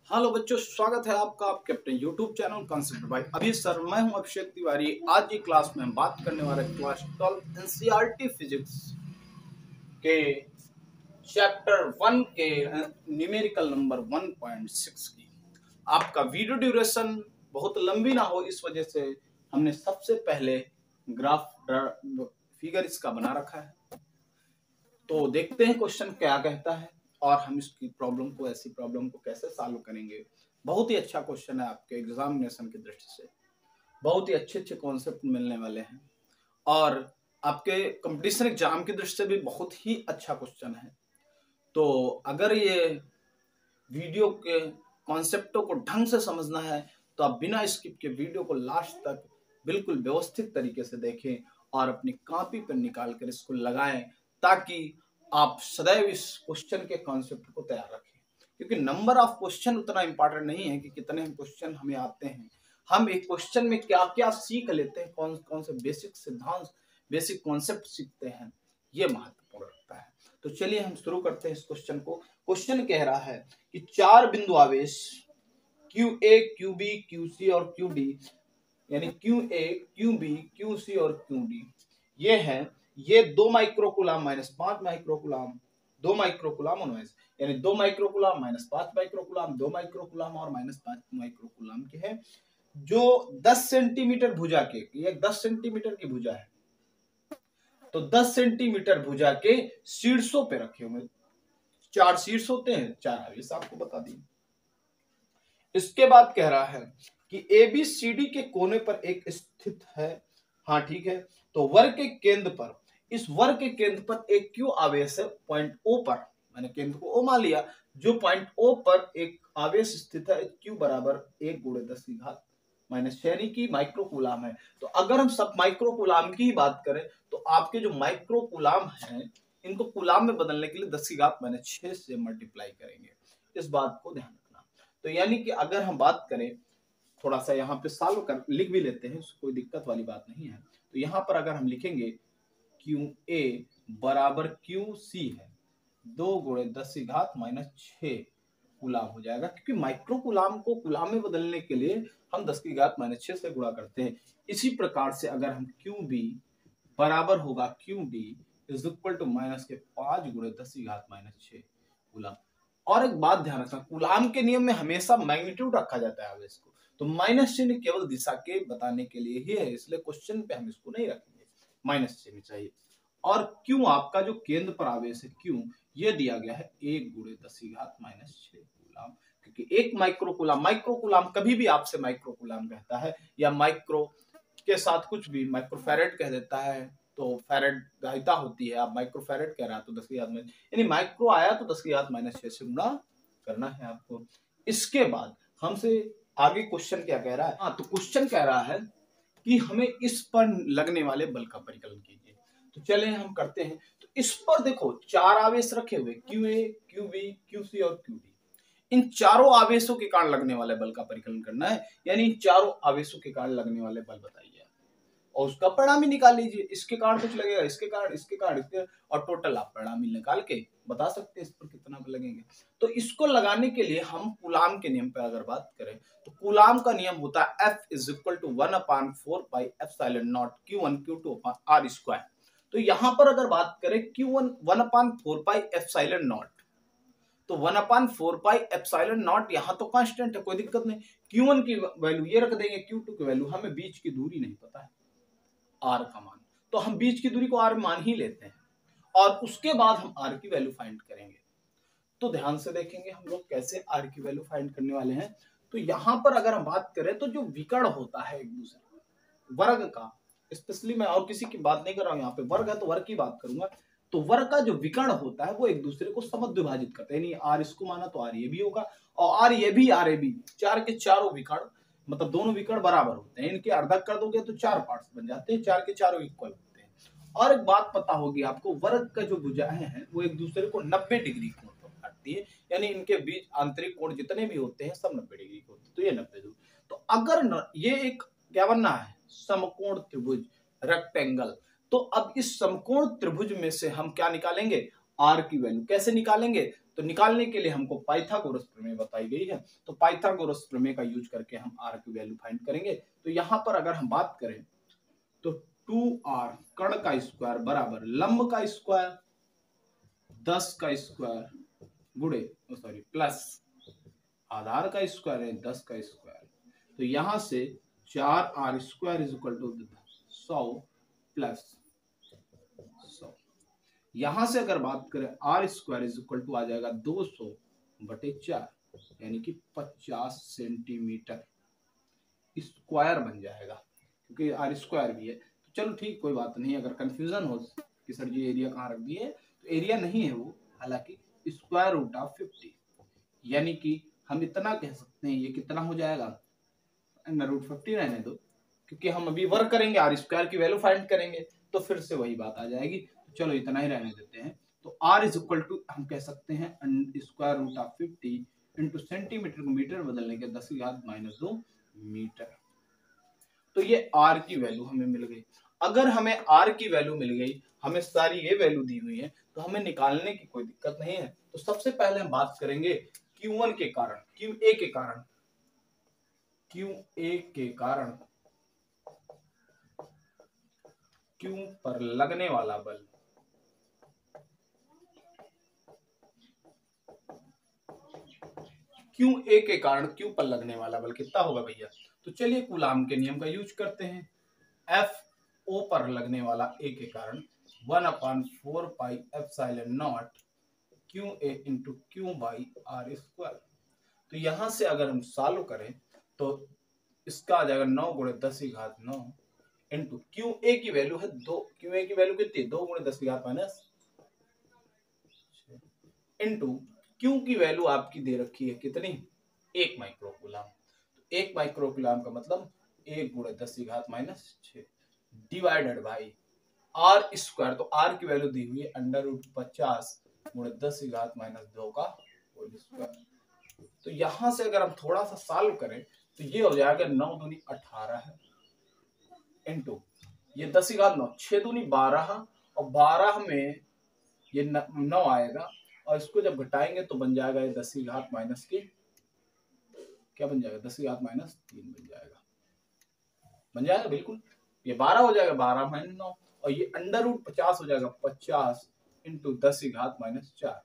Hello बच्चों, स्वागत है आपका आपके अपने यूट्यूब चैनल कॉन्सेप्ट बाय अभी सर। मैं हूं अभिषेक तिवारी। आज की क्लास में हम बात करने वाले क्लास 12 एनसीईआरटी फिजिक्स के चैप्टर 1 के न्यूमेरिकल नंबर 1.6 की। आपका वीडियो ड्यूरेशन बहुत लंबी ना हो, इस वजह से हमने सबसे पहले ग्राफ फिगर इसका बना रखा है। तो देखते हैं क्वेश्चन क्या कहता है और हम इसकी प्रॉब्लम को, ऐसी प्रॉब्लम को कैसे सॉल्व करेंगे। बहुत ही अच्छा क्वेश्चन है, आपके एग्जामिनेशन की दृष्टि से बहुत ही अच्छे अच्छे कॉन्सेप्ट मिलने वाले हैं और आपके कंपटीशन एग्जाम की दृष्टि से भी बहुत ही अच्छा क्वेश्चन है। तो अगर ये वीडियो के कॉन्सेप्टों को ढंग से समझना है तो आप बिना स्किप के वीडियो को लास्ट तक बिल्कुल व्यवस्थित तरीके से देखें और अपनी कॉपी पर निकाल कर इसको लगाएं, ताकि आप सदैव इस क्वेश्चन के कॉन्सेप्ट को तैयार रखें। क्योंकि नंबर ऑफ क्वेश्चन उतना इंपॉर्टेंट नहीं है कि कितने क्वेश्चन हमें आते हैं, हम एक क्वेश्चन में क्या क्या सीख लेते हैं, कौन कौन से बेसिक सिद्धांत, बेसिक कॉन्सेप्ट सीखते हैं, ये महत्वपूर्ण रखता है। तो चलिए हम शुरू करते हैं इस क्वेश्चन को। क्वेश्चन कह रहा है कि चार बिंदु आवेश QA, QB, QC और QD, यानी QA, QB, QC और QD ये है, ये 2 microcoulomb minus 5 microcoulomb, 2 microcoulomb minus, यानी 2 माइक्रोकुलाम माइनस 5 माइक्रोकुलाम, 2 माइक्रोकुलाम और माइनस 5 माइक्रोकुलाम के हैं, जो 10 सेंटीमीटर भुजा के, ये 10 सेंटीमीटर की भुजा है, तो 10 सेंटीमीटर भुजा के शीर्षों पे रखे हुए, चार शीर्ष होते हैं, चार आवेश आपको बता दिए। इसके बाद कह रहा है कि ABCD के कोने पर एक स्थित है, हाँ ठीक है, तो वर्ग के केंद्र पर, इस वर्ग के केंद्र पर एक Q आवेश है पॉइंट O पर, मैंने केंद्र को O मान लिया, जो पॉइंट O पर एक आवेश स्थित है Q बराबर 1 गुणे 10 की घात माइनस 6 की माइक्रोकुलाम है। तो अगर हम सब माइक्रोकुलाम की ही बात करें तो आपके जो माइक्रोकुलाम हैं इनको कुलाम में बदलने के लिए 10 की घात माइनस 6 से मल्टीप्लाई करेंगे, इस बात को ध्यान रखना। तो यानी कि अगर हम बात करें, थोड़ा सा यहाँ पे सॉल्व कर लिख भी लेते हैं, कोई दिक्कत वाली बात नहीं है। तो यहाँ पर अगर हम लिखेंगे QA बराबर QC है 2 गुणे 10 की घात माइनस 6 गुलाम हो जाएगा, क्योंकि माइक्रो गुलाम को गुलाम में बदलने के लिए हम 10 की घात माइनस 6 से गुणा करते हैं। इसी प्रकार से अगर हम QB बराबर होगा QD is equal to minus के 5 गुणे 10 की घात माइनस 6 गुलाम। और एक बात ध्यान रखना, कूलाम के नियम में हमेशा मैग्नीट्यूड रखा जाता है आवेश को, तो माइनस चिन्ह केवल दिशा के बताने के लिए ही है, इसलिए क्वेश्चन पे हम इसको नहीं रखेंगे, माइनस चिन्ह चाहिए। और क्यों आपका जो केंद्र पर आवेश है क्यों, ये दिया गया है 1 गुणे 10 की घात माइनस 6 कूलाम, क्योंकि एक माइक्रोकुलाम कभी भी आपसे माइक्रोकुलाम कहता है, या माइक्रो के साथ कुछ भी माइक्रोफैरेड कह देता है, तो फैरेड ग्राहिता होती है, आप माइक्रोफैरेड कह रहा है तो 10 की घात माइनस, यानी माइक्रो आया तो 10 की घात माइनस 6 से गुणा करना है आपको। इसके बाद हमसे आगे क्वेश्चन क्या कह रहा है, हाँ तो क्वेश्चन कह रहा है कि हमें इस पर लगने वाले बल का परिकलन कीजिए। तो चले हम करते हैं। तो इस पर देखो चार आवेश रखे हुए QA, QB, QC और QD, इन चारों आवेशों के कारण लगने वाले बल का परिकलन करना है, यानी इन चारों आवेशों के कारण लगने वाले बल बताइए और उसका परिणाम ही निकाल लीजिए। इसके कारण कुछ लगेगा, इसके कारण, इसके कारण, इसके, और टोटल आप परिणाम ही निकाल के बता सकते हैं इस पर कितना लगेंगे। तो इसको लगाने के लिए हम कूलाम के नियम पर अगर बात करें तो कूलाम का नियम होता है F is equal to 1/4 pi epsilon not Q1 Q2 upon R square. तो यहां पर अगर बात करें Q1 1/4 पाई एप्सिलॉन नॉट, तो 1/4 पाई एप्सिलॉन नॉट यहाँ तो कांस्टेंट है, कोई दिक्कत नहीं। Q1 की वैल्यू ये रख देंगे, Q2 की वैल्यू, हमें बीच की दूरी नहीं पता है R का मान, तो हम बीच की दूरी को R मान ही लेते हैं और उसके बाद हम R की वैल्यू फाइंड करेंगे। तो ध्यान से देखेंगे हम लोग कैसे R की वैल्यू फाइंड करने वाले हैं। तो यहां पर अगर हम बात करें तो जो विकर्ण होता है एक दूसरे वर्ग का, स्पेशली मैं और किसी की बात नहीं कर रहा हूं, यहाँ पे वर्ग है तो वर्ग की बात करूंगा। तो वर्ग का जो विकर्ण होता है वो एक दूसरे को समद्विभाजित करते हैं, यानी R इसको माना तो R ये भी होगा और R ये भी, R ये भी, चार के चारों विकर्ण, मतलब दोनों विकर्ण बराबर होते हैं, इनके अर्धक कर दोगे तो चार पार्ट्स बन जाते हैं, चार के चारों इक्वल होते हैं। और एक बात पता होगी आपको, वर्ग का जो भुजाएं हैं वो एक दूसरे को 90 डिग्री कोण पर काटती है, यानी इनके बीच आंतरिक कोण जितने भी होते हैं सब 90 डिग्री के होते हैं, तो ये 90 डिग्री। तो अगर ये एक क्या बनना है, समकोण त्रिभुज, रेक्टेंगल। तो अब इस समकोण त्रिभुज में से हम क्या निकालेंगे, R की वैल्यू। कैसे निकालेंगे, तो निकालने के लिए हमको पाइथागोरस प्रमेय बताई गई है, तो पाइथागोरस प्रमेय का यूज करके हम r की वैल्यू फाइंड करेंगे। तो यहाँ पर अगर हम बात करें तो 2r कर्ण का स्क्वायर बराबर लंब का स्क्वायर 10 का स्क्वायर गुणे प्लस आधार का स्क्वायर है 10 का स्क्वायर। तो यहां से 4r square is equal to 100 plus 100। यहां से अगर बात करें r square is equal to आ जाएगा 200/4 यानी कि 50 सेंटीमीटर स्क्वायर बन जाएगा, क्योंकि r स्क्वायर भी है। तो चलो ठीक, कोई बात नहीं। अगर कंफ्यूजन हो कि सर जी एरिया कहाँ रख दिए, तो एरिया नहीं है वो, हालांकि स्क्वायर रूट ऑफ 50, यानी कि हम इतना कह सकते हैं ये कितना हो जाएगा, √50 रहने दो, क्योंकि हम अभी वर्क करेंगे, r स्क्वायर की वैल्यू फाइंड करेंगे, तो फिर से वही बात आ जाएगी। तो चलो इतना ही रहने देते हैं। तो r इज इक्वल टू हम कह सकते हैं square root of 50 into centimetre को मीटर बदलने के 10⁻² मीटर। तो ये r की वैल्यू हमें मिल गई। अगर हमें r की वैल्यू मिल गई, हमें सारी ये वैल्यू दी हुई है, तो हमें निकालने की कोई दिक्कत नहीं है। तो सबसे पहले हम बात करेंगे Q1 के कारण, QA के कारण, QA के कारण Q पर लगने वाला बल। QA के कारण Q पर लगने वाला बल कितना होगा भैया? तो चलिए कूलाम के नियम का यूज करते हैं। FO पर लगने वाला A के कारण 1/4πε0 QA इंटू Q/r²। तो यहां से अगर हम सॉल्व करें तो इसका आ जाएगा 9×10⁻9 इंटू QA की वैल्यू है 2, QA की वैल्यू कितनी है 2×10⁻⁻, इंटू Q की वैल्यू आपकी दे रखी है कितनी, 1 माइक्रोकूलम। तो 1 माइक्रोकूलम का मतलब 1×10⁻⁻6 डिवाइडेड बाई r स्क्वायर। तो r की वैल्यू दी हुई है √50×10⁻² का होल स्क्वायर। तो यहां से अगर हम थोड़ा सा सॉल्व करें तो ये हो जाएगा 9 दूनी 18 है, इंटू ये 10⁻9 6 दूनी 12 और 12 में ये 9 आएगा, और इसको जब घटाएंगे तो बन जाएगा ये 10⁻- की क्या बन जाएगा 10⁻³ बन जाएगा, बन जाएगा बिल्कुल। ये 12 हो जाएगा 12 - 9 और ये √50 हो जाएगा 50 इंटू 10⁻⁻4।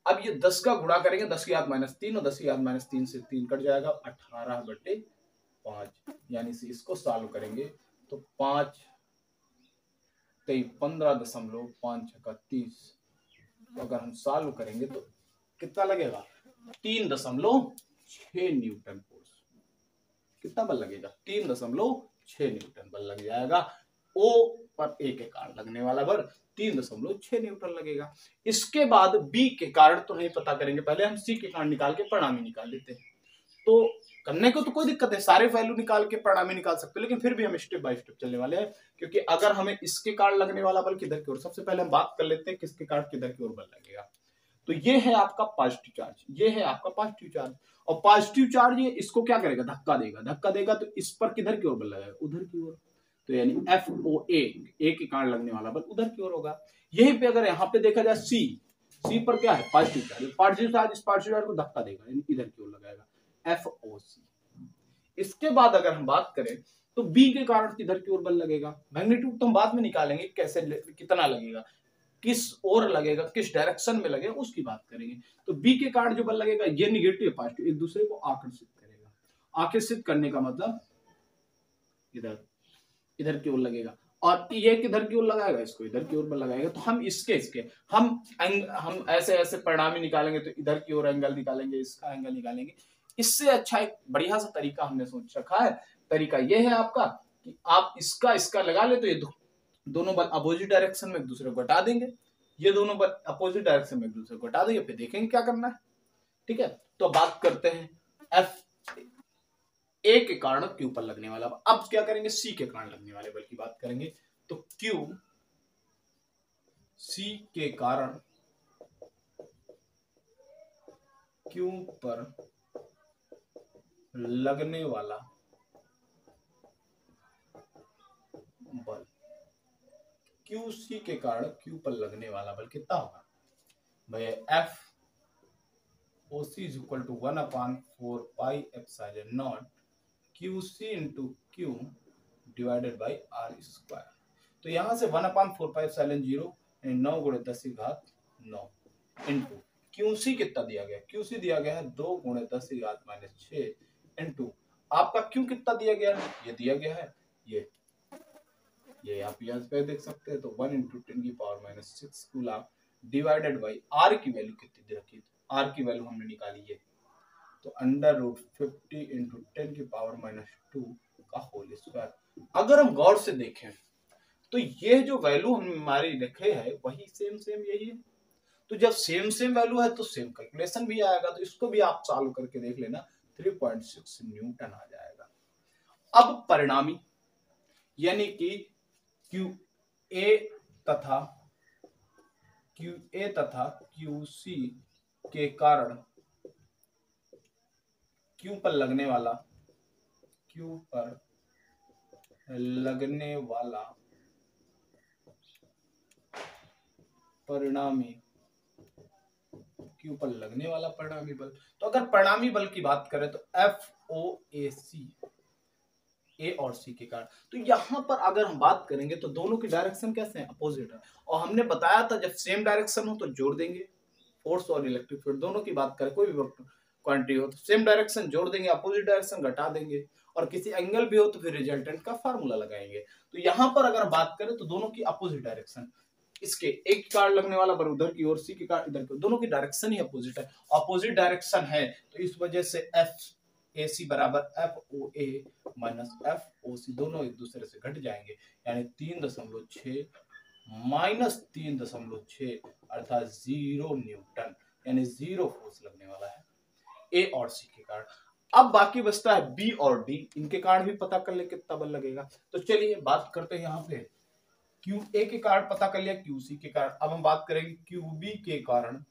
अब ये 10 का गुणा करेंगे 10⁻³ और 10⁻³ से 3 कट जाएगा 18/5, यानी से इसको सॉल्व करेंगे तो 5 × 15.5 तो अगर हम सॉल्व करेंगे तो कितना लगेगा 3.6 न्यूटन फोर्स। कितना बल लगेगा 3.6 न्यूटन बल लग जाएगा। O पर A के कारण लगने वाला बल 3.6 न्यूटन लगेगा। इसके बाद B के कारण तो नहीं पता करेंगे, पहले हम C के कारण निकाल के परिणामी निकाल लेते हैं। तो करने को तो कोई दिक्कत है, सारे वैल्यू निकाल के परिणामी निकाल सकते हैं, लेकिन फिर भी हम स्टेप बाय स्टेप चलने वाले हैं, क्योंकि अगर हमें इसके कारण लगने वाला बल किधर की ओर, सबसे पहले हम बात कर लेते हैं किसके कारण किधर की ओर बल लगेगा। तो ये है आपका पॉजिटिव चार्ज, ये है आपका पॉजिटिव चार्ज, और पॉजिटिव चार्ज ये इसको क्या करेगा धक्का देगा, धक्का देगा तो इस पर किधर की ओर बल लगेगा उधर की ओर। तो यानी FOA ए के कारण लगने वाला बल उधर की ओर होगा। यहीं पे अगर यहाँ पे देखा जाए सी पर क्या है पॉजिटिव चार्ज, पॉजिटिव चार्ज इस पॉजिटिव चार्ज को धक्का देगा, यानी इधर की ओर लगाएगा FOC। इसके बाद अगर हम बात करें तो बी के कारण किधर की ओर बल लगेगा, मैग्नीट्यूड तो हम बाद में निकालेंगे कैसे कितना लगेगा, किस ओर लगेगा, किस डायरेक्शन में लगेगा उसकी बात करेंगे। तो बी के कारण जो बल लगेगा ये निगेटिव पॉजिटिव एक दूसरे को आकर्षित करेगा। आकर्षित करने का मतलब इधर इधर की ओर लगेगा, और ये किधर की ओर लगाएगा, इसको इधर की ओर बल लगाएगा। तो हम इसके हम ऐसे ऐसे परिणामी निकालेंगे, तो इधर की ओर एंगल निकालेंगे, इसका एंगल निकालेंगे। इससे अच्छा एक बढ़िया सा तरीका हमने सोच रखा है। तरीका ये है आपका कि आप इसका लगा ले, तो ये दोनों बल अपोजिट डायरेक्शन में एक दूसरे को घटा देंगे, ये दोनों बल अपोजिट डायरेक्शन में एक दूसरे को घटा देंगे, फिर देखेंगे क्या करना है। ठीक है, तो बात करते हैं एफ ए के कारण क्यू पर लगने वाला। अब क्या करेंगे सी के कारण लगने वाले बल की बात करेंगे। तो क्यू सी के कारण क्यू पर लगने वाला बल, क्यू सी के कारण क्यू पर लगने वाला बल कितना होगा भैया, F OC is equal to 1/4 pi epsilon not QC into Q divided by R square. तो यहाँ से 1/4 पाई एप्सिलॉन 0 9 गुणे 10 की घात 9 इंटू QC कितना दिया गया, QC दिया गया है 2 गुणे 10 की घात -6 इंटू आपका Q कितना दिया गया है, ये दिया गया है ये आप यहाँ पे देख सकते हैं। तो 1 इंटू 10 की power -6 coulomb divided by R की वैल्यू कितनी दे रखी है, R की वैल्यू हमने निकाली है। तो √50 इंटू 10 की पावर -2 का होल स्क्वायर। अगर हम गौर से देखें तो ये जो वैल्यू हम हमारी लिखे है वही सेम यही है। तो जब सेम वैल्यू है तो सेम कैलकुलेशन भी आएगा। तो इसको भी आप सॉल्व करके देख लेना, 3.6 न्यूटन आ जाएगा। अब परिणामी यानी कि QA तथा QC के कारण Q पर लगने वाला परिणामी बल। तो अगर परिणामी बल की बात करें तो FOAC ए और सी के कारण। तो यहाँ पर अगर हम बात करेंगे तो दोनों की डायरेक्शन कैसे हैं, अपोजिट है। और हमने बताया था जब सेम डायरेक्शन हो तो जोड़ देंगे। फोर्स और इलेक्ट्रिक फील्ड दोनों की बात करें, कोई भी क्वांटिटी हो तो सेम डायरेक्शन जोड़ देंगे, अपोजिट डायरेक्शन घटा देंगे, और किसी एंगल भी हो तो फिर रिजल्टेंट का फार्मूला लगाएंगे। तो यहाँ पर अगर बात करें तो दोनों की अपोजिट डायरेक्शन, इसके एक कार्ड लगने वाला बल उधर की ओर, सी की कार्ड इधर की, दोनों की डायरेक्शन ही अपोजिट है। अपोजिट डायरेक्शन है तो इस वजह से FAC बराबर FOA माइनस FOC दोनों एक दूसरे से घट जाएंगे, यानी 3.6 माइनस 3.6 अर्थात 0 न्यूटन, यानी 0 फोर्स लगने वाला है ए और सी के कारण। अब बाकी बचता है बी और डी, इनके कारण भी पता कर ले कितना बल लगेगा। तो चलिए बात करते हैं यहाँ पे QA के कारण पता कर लिया, QC के कारण। अब हम बात करेंगे QB के कारण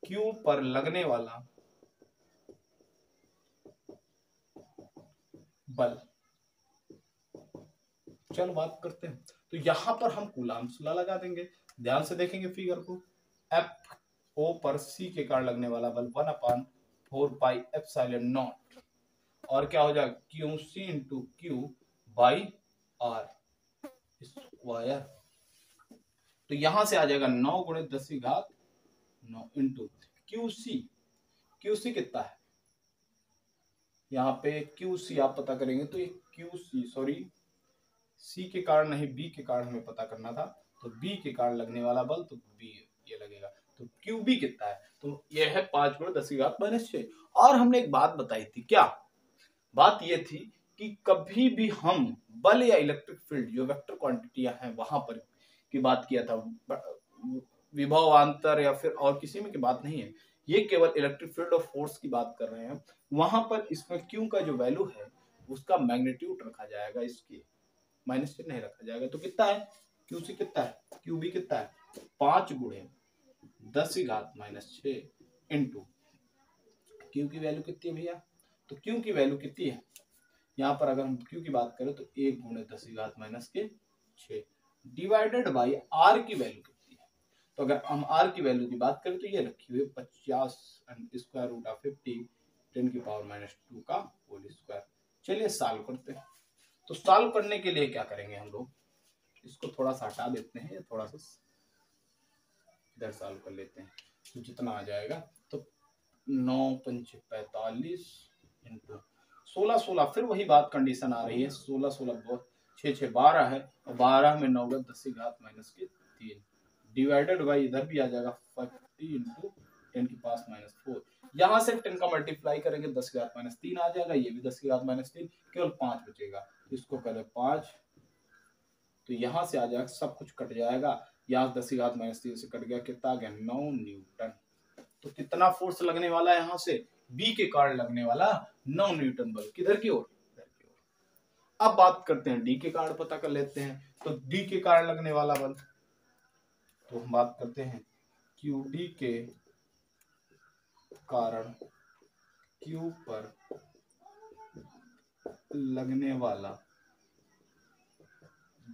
Q पर लगने वाला बल। चलो बात करते हैं। तो यहां पर हम कूलम्ब्स लॉ लगा देंगे, ध्यान से देखेंगे फिगर को। FO पर C के कारण लगने वाला बल 1/4 पाई एप्सिलॉन नॉट, और क्या हो जाएगा QC into Q by R square. तो यहां से आ जाएगा 9 गुणे 10 की घात 9 इंटू QC कितना है, यहाँ पे QC आप पता करेंगे तो ये QC C के कारण नहीं, B के कारण हमें पता करना था। तो B के कारण लगने वाला बल, तो B ये लगेगा। तो QB कितना है, तो ये है 5 गुणे 10 की घात -6। और हमने एक बात बताई थी, क्या बात ये थी कि कभी भी हम बल या इलेक्ट्रिक फील्ड जो वेक्टर क्वांटिटियां हैं वहां पर की बात किया था, विभवांतर या फिर और किसी में की बात नहीं है, ये केवल इलेक्ट्रिक फील्ड और फोर्स की बात कर रहे हैं। वहां पर इसमें Q का जो वैल्यू है उसका मैग्नीट्यूड रखा जाएगा, इसकी माइनस चिन्ह नहीं रखा जाएगा। तो कितना है QC कितना है, QB कितना है 5 गुणे 10 की घात -6 इंटू Q की वैल्यू कितनी है भैया, तो Q की वैल्यू कितनी है, यहाँ पर अगर हम Q की बात करें तो 1 गुणे 10 की घात -6 डिवाइडेड बाई R की वैल्यू कितनी है। तो अगर हम R की वैल्यू की बात करें तो ये रखी हुई 50 स्क्वायर रूट ऑफ 50 10 की पावर -2 का होल स्क्वायर। चलिए सॉल्व करते हैं। तो सॉल्व करने के लिए क्या करेंगे हम लोग, इसको थोड़ा सा हटा देते हैं, थोड़ा सा इधर सॉल्व कर लेते हैं। तो जितना आ जाएगा तो 9 पंच 45 इंटू 16 फिर वही बात कंडीशन आ रही है, 16 6 12 है, और 12 में 9 10 की घात -3 डिवाइडेड बाई इधर भी आ जाएगा 40 इंटू 10 की पास -4। यहाँ से 10 का मल्टीप्लाई करेंगे 10 की घात -3 आ जाएगा, ये भी 10 की घात -3, केवल 5 बचेगा। इसको करें 5, तो यहाँ से आ जाएगा, सब कुछ कट जाएगा, यहाँ 10 की घात -3 से कट गया, कितना आ गया 9 न्यूटन। तो कितना फोर्स लगने वाला है, यहाँ से B के कारण लगने वाला 9 न्यूटन बल, किधर की ओर। अब बात करते हैं D के कारण पता कर लेते हैं। तो D के कारण लगने वाला बल, तो हम बात करते हैं QD के कारण Q पर लगने वाला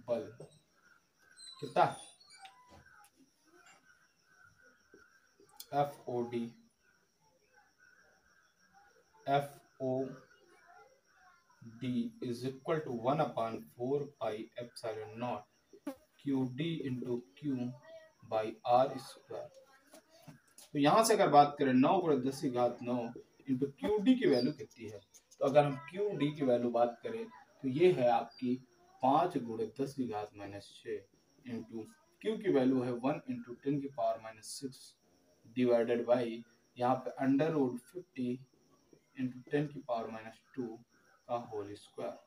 बल कितना, FOD is equal to 1/4 pi epsilon naught QD into Q by R square. तो यहां से अगर बात करें 9 × 10⁹ इंटू QD की वैल्यू कितनी है, तो अगर हम QD की वैल्यू बात करें तो ये है आपकी 5 × 10⁻⁻6 इंटू Q की वैल्यू है 1 × 10⁻⁻6 डिवाइडेड बाई यहाँ पे √50 × 10⁻⁻2 का होल स्क्वायर।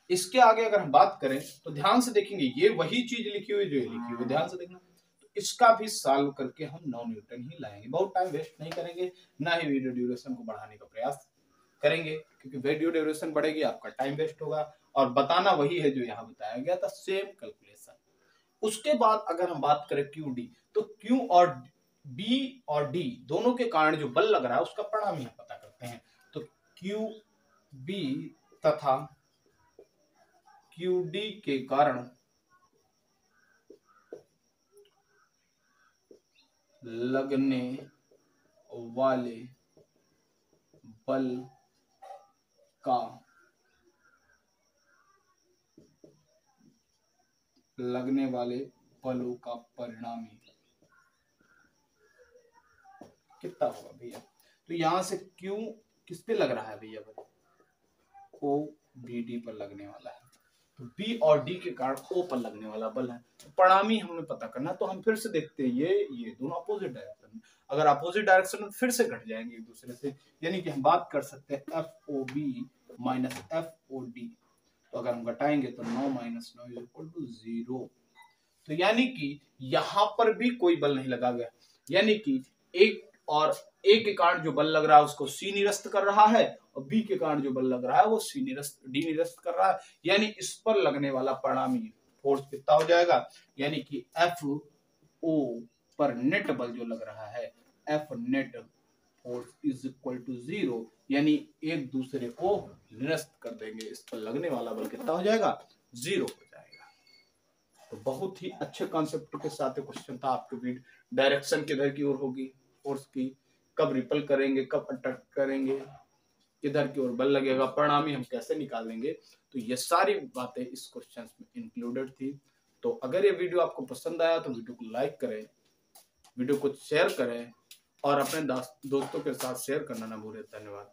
इसके आगे अगर हम बात करें तो ध्यान से देखेंगे, ये वही चीज लिखी हुई जो ये लिखी हुई, ध्यान से देखना। तो इसका भी सॉल्व करके हम 9 न्यूटन ही लाएंगे, बहुत टाइम वेस्ट नहीं करेंगे, ना ही वीडियो ड्यूरेशन को बढ़ाने का प्रयास करेंगे, क्योंकि वीडियो ड्यूरेशन बढ़ेगी आपका टाइम वेस्ट होगा, और बताना वही है जो यहाँ बताया गया था, सेम कैलकुलेशन। उसके बाद अगर हम बात करें QD, तो Q और B और D दोनों के कारण जो बल लग रहा है उसका परिणाम यहाँ पता करते हैं। तो QB तथा QD के कारण लगने वाले बल का लगने वाले बलों का परिणामी कितना होगा भैया। तो यहां से Q किस पे लग रहा है भैया, OBD पर लगने वाला है, तो B और D के कारण O पर लगने वाला बल है। तो परिणामी हमें पता करना, तो हम फिर से देखते हैं ये दोनों अपोजिट डायरेक्शन में, अगर अपोजिट डायरेक्शन में फिर से घट जाएंगे एक दूसरे से, यानी कि हम बात कर सकते हैं FOB माइनस FOD। तो अगर हम घटाएंगे तो 9 - 9 = 0। तो यानी कि यहां पर भी कोई बल नहीं लगा गया, यानी कि एक और A के कारण जो बल लग रहा है उसको C निरस्त कर रहा है, और B के कारण जो बल लग रहा है वो D निरस्त कर रहा है, यानी इस पर लगने वाला परिणामी फोर्स कितना हो जाएगा, यानी कि FO पर नेट बल जो लग रहा है F net force is equal to 0, यानी एक दूसरे को निरस्त कर देंगे, इस पर लगने वाला बल कितना हो जाएगा, 0 हो जाएगा। तो बहुत ही अच्छे कॉन्सेप्ट के साथ क्वेश्चन था आपके, डायरेक्शन किधर की ओर होगी फोर्स की, कब रिपल करेंगे, कब अटैक करेंगे, किधर की ओर बल लगेगा, परिणामी हम कैसे निकालेंगे, तो ये सारी बातें इस क्वेश्चन में इंक्लूडेड थी। तो अगर ये वीडियो आपको पसंद आया तो वीडियो को लाइक करें, वीडियो को शेयर करें, और अपने दोस्तों के साथ शेयर करना ना भूलें। धन्यवाद।